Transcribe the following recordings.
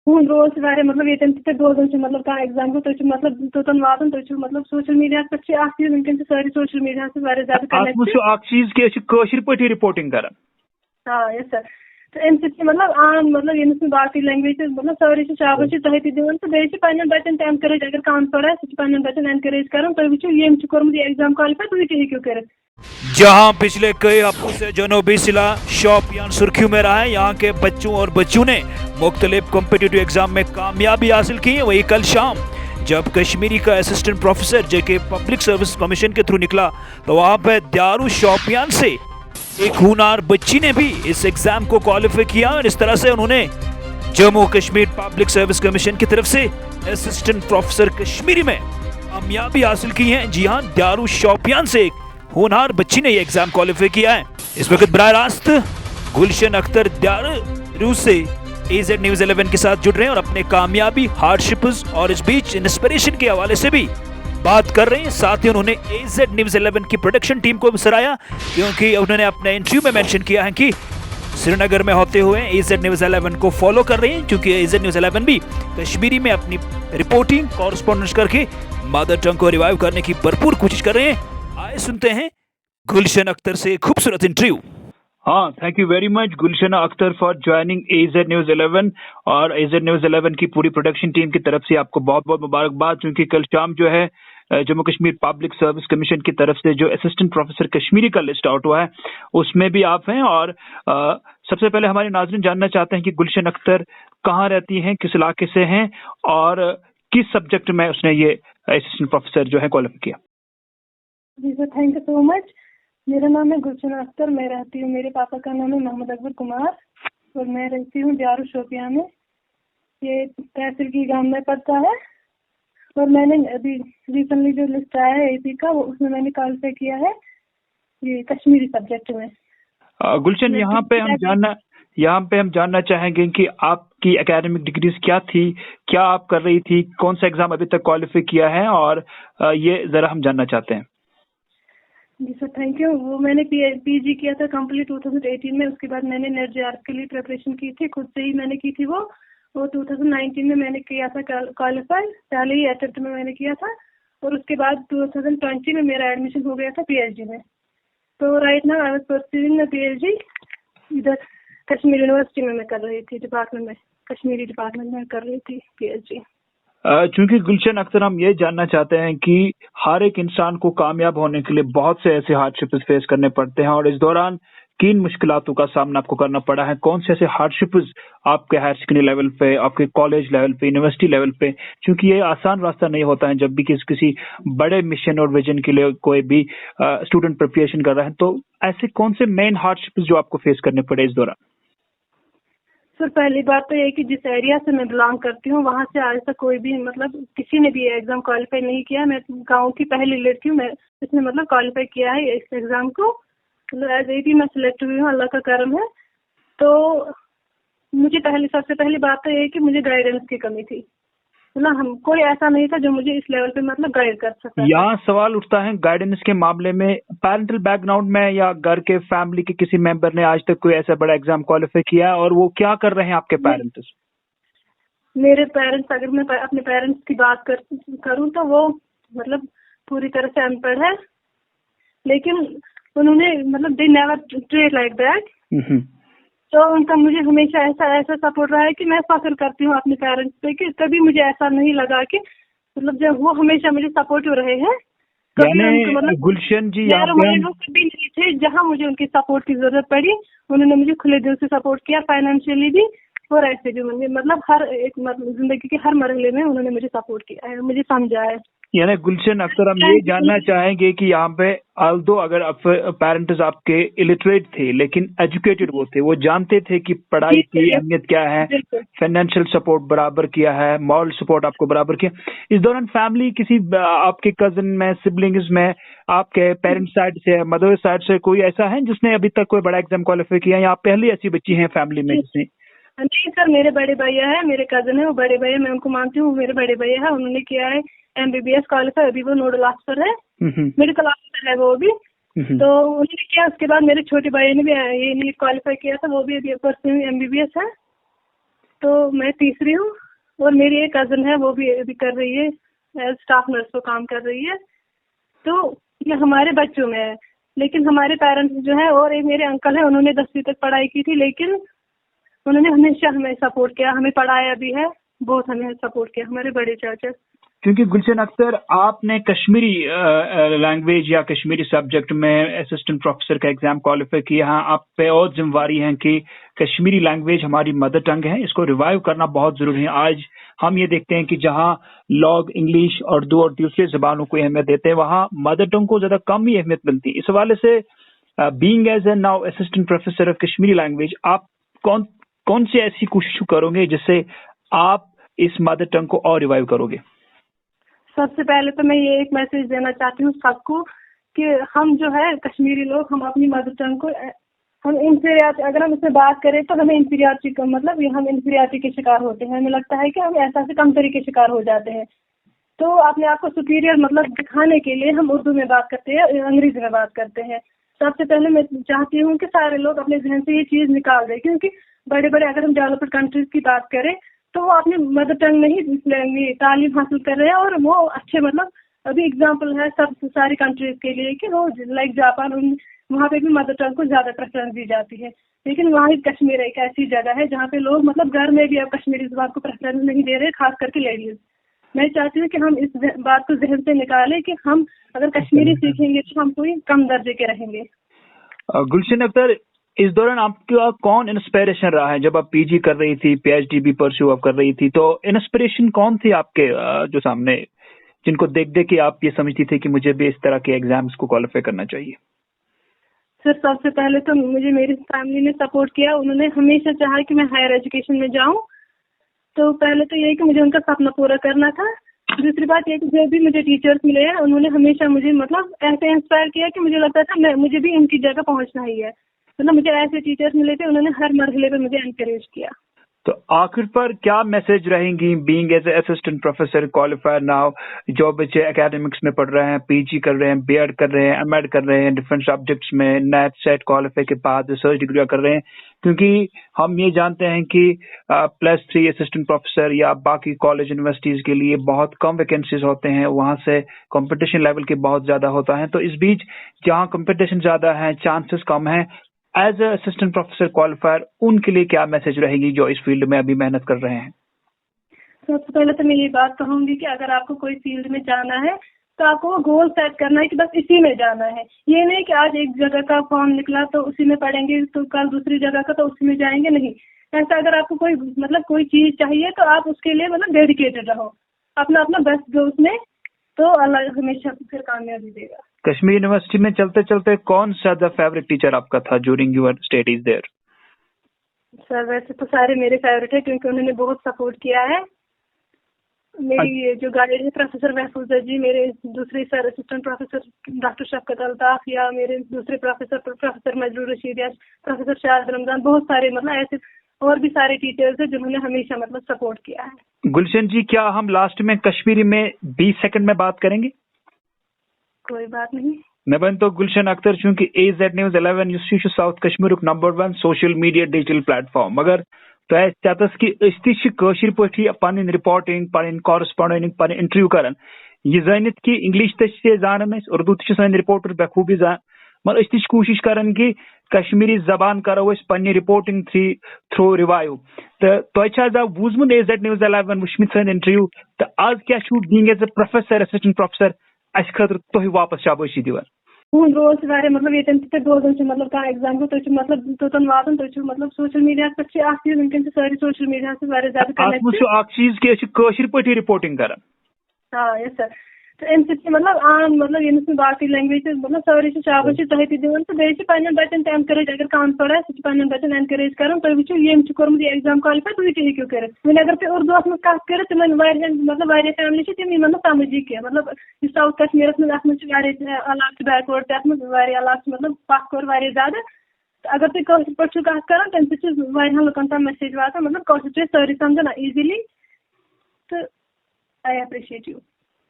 रोज मतलब ये रोजान मतलब कह एग्जाम को तुम मतलब तोतन वातान तुम मतलब सोशल मीडिया पे वनकन सारी सोशल मीडिया ज्यादा कनेक्ट चीज के रिपोर्टिंग कर हाँ यस सर तो अम मतलब आम मतलब यमिस बाकी लैंग्वेज मतलब सारी शाबाश तुम तह दिवान तो बेस पे बच्चन तह एनकरेज अगर कम पढ़ा सह बच्चन एनकरेज कर तुम वो ये कोर्मुत एग्जाम क्वालिफाई तुम तह हेकू कर। जहां पिछले कई हफ्तों से जनूबी जिला शोपियान सुर्खियों में रहा है, यहाँ के बच्चों और बच्चों ने मुख्तलिफ कॉम्पिटिटिव एग्जाम में कामयाबी हासिल की है। वही कल शाम जब कश्मीरी का असिस्टेंट प्रोफेसर जेके पब्लिक सर्विस कमीशन के थ्रू निकला तो वहां पे द्यारू शोपियान से एक हुनार बच्ची ने भी इस एग्जाम को क्वालिफाई किया और इस तरह से उन्होंने Jammu Kashmir public service commission की तरफ से असिस्टेंट प्रोफेसर कश्मीरी में कामयाबी हासिल की है। जी हाँ, द्यारू शोपियान से एक होनहार बच्ची ने यह एग्जाम क्वालिफाई किया है। इस वक्त बराह रास्त गुलशन अख्तर द्यारू से AZ News 11 के साथ जुड़ रहे हैं और अपने कामयाबी, हार्डशिप्स और इस बीच इंस्पिरेशन के हवाले से भी बात कर रहे हैं। साथ ही उन्होंने AZ News 11 की प्रोडक्शन टीम को भी सराहा, क्योंकि उन्होंने अपने इंटरव्यू में मेंशन किया है कि श्रीनगर में होते हुए AZ News 11 को फॉलो कर रहे हैं, क्योंकि AZ News 11 भी कश्मीरी में अपनी रिपोर्टिंग कॉरेस्पॉन्डेंस करके मदर टंग को रिवाइव करने की भरपूर कोशिश कर रहे हैं। आए सुनते हैं गुलशन अख्तर से खूबसूरत इंटरव्यू। हाँ, thank you very much Gulshan Akhtar for joining AZ News 11 और AZ News 11 की पूरी प्रोडक्शन टीम की तरफ से आपको बहुत बहुत मुबारकबाद, क्योंकि कल शाम जो है Jammu Kashmir public service commission की तरफ से जो असिस्टेंट प्रोफेसर कश्मीरी का लिस्ट आउट हुआ है उसमें भी आप हैं। और सबसे पहले हमारे नाज़रीन जानना चाहते हैं कि गुलशन अख्तर कहाँ रहती हैं, किस इलाके से हैं और किस सब्जेक्ट में उसने ये असिस्टेंट प्रोफेसर जो है क्वालिफाई किया। जी sir, thank you so much. मेरा नाम है गुलशन अख्तर, मैं रहती हूँ, मेरे पापा का नाम है मोहम्मद अकबर कुमार और मैं रहती हूँ द्यारू शोपियां में। ये तहसील की गांव में पड़ता है और मैंने अभी रिसेंटली जो लिस्ट आया है AP का वो उसमें मैंने क्वालिफाई किया है ये कश्मीरी सब्जेक्ट में। गुलशन, यहाँ पे हम जानना चाहेंगे कि आपकी एकेडमिक डिग्रीज क्या थी, क्या आप कर रही थी, कौन सा एग्जाम अभी तक क्वालिफाई किया है, और ये जरा हम जानना चाहते हैं। जी सर, थैंक यू। वो मैंने PG किया था कंप्लीट 2018 में। उसके बाद मैंने नेट JRF के लिए प्रिपरेशन की थी, खुद से ही मैंने की थी। वो 2019 में मैंने किया था क्वालिफाई, पहले ही अटेम्प्ट में मैंने किया था और उसके बाद 2020 में मेरा एडमिशन हो गया था PhD में। तो right now I was pursuing PhD इधर कश्मीर यूनिवर्सिटी में मैं कर रही थी, डिपार्टमेंट में, कश्मीरी डिपार्टमेंट में कर रही थी PhD। चूंकि गुलशन अख्तर हम ये जानना चाहते हैं कि हर एक इंसान को कामयाब होने के लिए बहुत से ऐसे हार्डशिप्स फेस करने पड़ते हैं और इस दौरान किन मुश्किलातों का सामना आपको करना पड़ा है, कौन से ऐसे हार्डशिप्स आपके हायर सेकेंडरी लेवल पे, आपके कॉलेज लेवल पे, यूनिवर्सिटी लेवल पे, क्योंकि ये आसान रास्ता नहीं होता है जब भी किसी बड़े मिशन और विजन के लिए कोई भी स्टूडेंट प्रिपरेशन कर रहा है। तो ऐसे कौन से मेन हार्डशिप्स जो आपको फेस करने पड़े इस दौरान? सर, पहली बात तो ये कि जिस एरिया से मैं बिलोंग करती हूँ वहाँ से आज तक कोई भी मतलब किसी ने भी एग्जाम क्वालिफाई नहीं किया। मैं गांव की पहली लड़की हूँ, मैं इसने मतलब क्वालिफाई किया है इस एग्जाम को। मतलब एज AP मैं सिलेक्ट हुई हूँ, अल्लाह का करम है। तो मुझे सबसे पहली बात तो ये है कि मुझे गाइडेंस की कमी थी। मतलब हम कोई ऐसा नहीं था जो मुझे इस लेवल पे मतलब गाइड कर सकता। यहाँ सवाल उठता है गाइडेंस के मामले में, पेरेंटल बैकग्राउंड में या घर के फैमिली के किसी मेंबर ने आज तक कोई ऐसा बड़ा एग्जाम क्वालिफाई किया और वो क्या कर रहे हैं आपके पेरेंट्स? मेरे पेरेंट्स, अगर मैं अपने पेरेंट्स की बात करूँ तो वो मतलब पूरी तरह से अनपढ़ है, लेकिन उन्होंने मतलब they never treat like that. तो उनका मुझे हमेशा ऐसा सपोर्ट रहा है कि मैं फख्र करती हूँ अपने पेरेंट्स पे कि कभी मुझे ऐसा नहीं लगा कि मतलब जब वो हमेशा मुझे सपोर्टिव रहे हैं। मतलब गुलशन जी कभी नहीं थे, जहाँ मुझे उनकी सपोर्ट की जरूरत पड़ी उन्होंने मुझे खुले दिल से सपोर्ट किया, फाइनेंशियली भी और ऐसे भी। मतलब हर एक जिंदगी के हर मरहले में उन्होंने मुझे सपोर्ट किया है, मुझे समझा है। यानी गुलशन अख्तर, हम ये जानना चाहेंगे कि यहाँ पे ऑल्दो अगर पेरेंट्स आपके इलिटरेट थे लेकिन एजुकेटेड वो थे, वो जानते थे कि पढ़ाई की अहमियत क्या है, फाइनेंशियल सपोर्ट बराबर किया है, मॉरल सपोर्ट आपको बराबर किया। इस दौरान फैमिली किसी आपके कजन में, सिबलिंग्स में, आपके पेरेंट्स साइड से, मदर साइड से कोई ऐसा है जिसने अभी तक कोई बड़ा एग्जाम क्वालिफाई किया या आप पहली ऐसी बच्ची हैं फैमिली में जिसने? नहीं सर, मेरे बड़े भैया है, मेरे कजन है, वो बड़े भैया, मैं उनको मानती हूँ, मेरे बड़े भैया है, उन्होंने किया है MBBS क्वालिफाई, अभी वो नोडल ऑफिसर है, मेडिकल ऑफिसर है वो भी। तो उन्होंने किया, उसके बाद मेरे छोटे भाई ने भी ये नीट क्वालिफाई किया था, वो भी अभी परस्यूइंग MBBS है। तो मैं तीसरी हूँ और मेरी एक कजन है, वो भी अभी कर रही है, स्टाफ नर्स को काम कर रही है। तो ये हमारे बच्चों में है, लेकिन हमारे पेरेंट्स जो है और एक मेरे अंकल है, उन्होंने 10वीं तक पढ़ाई की थी, लेकिन उन्होंने हमेशा हमें सपोर्ट किया, हमें पढ़ाया भी है, बहुत हमें सपोर्ट किया हमारे बड़े चाचा। क्योंकि गुलशन अख्तर, आपने कश्मीरी लैंग्वेज या कश्मीरी सब्जेक्ट में असिस्टेंट प्रोफेसर का एग्जाम क्वालिफाई किया है, आप पे और जिम्मेवारी है कि कश्मीरी लैंग्वेज हमारी मदर टंग है, इसको रिवाइव करना बहुत जरूरी है। आज हम ये देखते हैं कि जहां लोग इंग्लिश, उर्दू और दूसरी जबानों को अहमियत देते हैं, वहां मदर टंग को ज्यादा कम ही अहमियत मिलती है। इस हवाले से being as a now assistant professor of Kashmiri language, आप कौन सी ऐसी कोशिश करोगे जिससे आप इस मदर टंग को और रिवाइव करोगे? सबसे पहले तो मैं ये एक मैसेज देना चाहती हूँ सबको कि हम जो है कश्मीरी लोग, हम अपनी मदर टंग को, हम इंफीरियरिटी, अगर हम इसमें बात करें तो हमें इंफीरियरिटी का मतलब ये, हम इंफीरियरिटी के शिकार होते हैं। हमें लगता है कि हम ऐसा से कमतरी के शिकार हो जाते हैं। तो अपने आप को सुपीरियर मतलब दिखाने के लिए हम उर्दू में बात करते हैं, अंग्रेजी में बात करते हैं। सबसे पहले मैं चाहती हूँ कि सारे लोग अपने जहन से ये चीज निकाल दें, क्योंकि बड़े बड़े अगर हम डेवलप्ड कंट्रीज की बात करें तो वो अपने मदर टंग में ही तालीम हासिल कर रहे हैं, और वो अच्छे मतलब अभी एग्जांपल है सब सारी कंट्रीज के लिए कि वो लाइक जापान, वहाँ पे भी मदर टंग को ज्यादा प्रेफरेंस दी जाती है। लेकिन वहाँ कश्मीर एक ऐसी जगह है जहाँ पे लोग मतलब घर में भी अब कश्मीरी जुबान को प्रेफरेंस नहीं दे रहे, खास करके लेडीज। मैं चाहती हूँ कि हम इस बात को जहन से निकालें कि हम अगर कश्मीरी सीखेंगे तो हम कोई कम दर्जे के रहेंगे। गुलशन अख्तर, इस दौरान आपका कौन इंस्पिरेशन रहा है? जब आप पीजी कर रही थी, पीएचडी भी परस्यू आप कर रही थी, तो इंस्पिरेशन कौन थी आपके जो सामने, जिनको देख देख के आप ये समझती थी कि मुझे भी इस तरह के एग्जाम्स को क्वालिफाई करना चाहिए? सर सबसे पहले तो मुझे मेरी फैमिली ने सपोर्ट किया, उन्होंने हमेशा चाहा कि मैं हायर एजुकेशन में जाऊं। तो पहले तो यही कि मुझे उनका सपना पूरा करना था। दूसरी बात ये कि जो भी मुझे टीचर्स मिले हैं उन्होंने हमेशा मुझे मतलब ऐसे इंस्पायर किया कि मुझे लगता था मुझे भी उनकी जगह पहुंचना ही है। मतलब मुझे ऐसे टीचर्स मिले थे, उन्होंने हर मरहले पे मुझे एनकरेज किया। तो आखिर पर क्या मैसेज रहेंगी being as assistant professor qualifier now, जो बच्चे एकेडमिक्स में पढ़ रहे हैं, पीजी कर रहे हैं, बीएड कर रहे हैं, एमएड कर रहे हैं, डिफरेंट सब्जेक्ट्स में नेट सेट क्वालिफाई के बाद रिसर्च डिग्री कर रहे हैं? क्योंकि हम ये जानते हैं कि +3 असिस्टेंट प्रोफेसर या बाकी कॉलेज यूनिवर्सिटीज के लिए बहुत कम वैकेंसीज होते हैं, वहां से कंपटीशन लेवल के बहुत ज्यादा होता है। तो इस बीच जहाँ कंपटीशन ज्यादा है, चांसेस कम है, एज असिस्टेंट प्रोफेसर क्वालिफायर उनके लिए क्या मैसेज रहेगी जो इस फील्ड में अभी मेहनत कर रहे हैं? सबसे पहले तो मैं ये बात कहूंगी कि अगर आपको कोई फील्ड में जाना है तो आपको वो गोल सेट करना है कि बस इसी में जाना है। ये नहीं कि आज एक जगह का फॉर्म निकला तो उसी में पढ़ेंगे, तो कल दूसरी जगह का तो उसी में जाएंगे, नहीं। ऐसा अगर आपको कोई मतलब कोई चीज चाहिए तो आप उसके लिए मतलब डेडिकेटेड रहो, अपना अपना बेस्ट दो उसमें, तो अल्लाह हमेशा फिर कामयाबी देगा। कश्मीर यूनिवर्सिटी में चलते चलते कौन सा फेवरेट टीचर आपका था during your studies there? Sir वैसे तो सारे मेरे फेवरेट है, क्योंकि उन्होंने बहुत सपोर्ट किया है। मेरी जो गाइड है प्रोफेसर महफूजा जी, मेरे दूसरे सर असिस्टेंट प्रोफेसर डॉक्टर शफकत अल्ताफ, या मेरे दूसरे प्रोफेसर मजरूर रशीद, या प्रोफेसर शाहिद रमजान, बहुत सारे मतलब ऐसे और भी सारे टीचर्स हैं जिन्होंने हमेशा मतलब सपोर्ट किया है। गुलशन जी, क्या हम लास्ट में कश्मीरी में 20 सेकंड में बात करेंगे? कोई बात नहीं। मैं तो गुलशन अख्तर, चूंकि AZ News 11 you south Kashmir number 1 social media digital platform, मगर तो चाहत कि कशीर पे पन रिपोर्टिंग, पन कॉरेस्पॉन्डिंग, पन इंटरव्यू कर यह जानित कि इंग्लिश तान, उर्दू सन रिपोर्टर बखूबी जान, मगर अस कोशिश करान कि कश्मीरी जबान करो पन्ने रिपोर्टिंग थ्रू रिवाइव। तो बूजमुत AZ News 11 वुचमित सन इंटरव्यू, तो आज क्या being as a professor assistant professor अस खतर तुह वापस शाबाशी दिवान? हूँ रोज वारे मतलब ये रोजान मतलब कह एग्जाम तुम मतलब तोतन वातान तुम मतलब सोशल मीडिया पे चीज वनकन सारी सोशल मीडिया से ज्यादा कनेक्ट चीज कशीर पे रिपोर्टिंग कर। हाँ यस सर। तो अमे मतलब आम मतलब ये बाकी लैंग्वेज मतलब सारी शाबाशी तुम तक दिवान, तो बेस पे बच्चन एनकरेज, अगर कौन पढ़ा सह पे बच्चन एनकरेज कर, तुम वो ये कोर्मुत ये एग्जाम क्वालिफाई, तुम तक हेकू कर। वह अगर तुम उर्दू मज कत कर तिम मतलब फैमिली तम मतलब समझी कह मतलब साउथ कश्मीर मज इलाक बैकवर्ड तथ इलाक मतलब पख ज्यादा। अगर तुम कशर पे कत कर तम सह लुकन तम मैसेज वाता, मतलब कशर सारी समझना इजीली। तो आई अप्रिशिएट यू।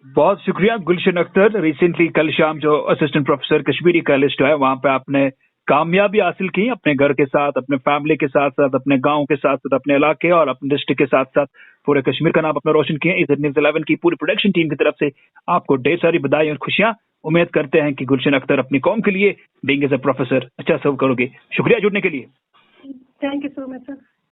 बहुत शुक्रिया गुलशन अख्तर। रिसेंटली कल शाम जो असिस्टेंट प्रोफेसर कश्मीरी का लिस्ट है वहां पे आपने कामयाबी हासिल की अपने घर के साथ, अपने फैमिली के साथ साथ, अपने गांव के साथ साथ, अपने इलाके और अपने डिस्ट्रिक्ट के साथ साथ पूरे कश्मीर का नाम अपना रोशन किए। AZ News 11 की पूरी प्रोडक्शन टीम की तरफ से आपको ढेर सारी बधाई और खुशियां। उम्मीद करते हैं कि गुलशन अख्तर अपनी कौम के लिए बीइंग एज अ प्रोफेसर अच्छा सर्व करोगे। शुक्रिया जुड़ने के लिए। Thank you so much sir.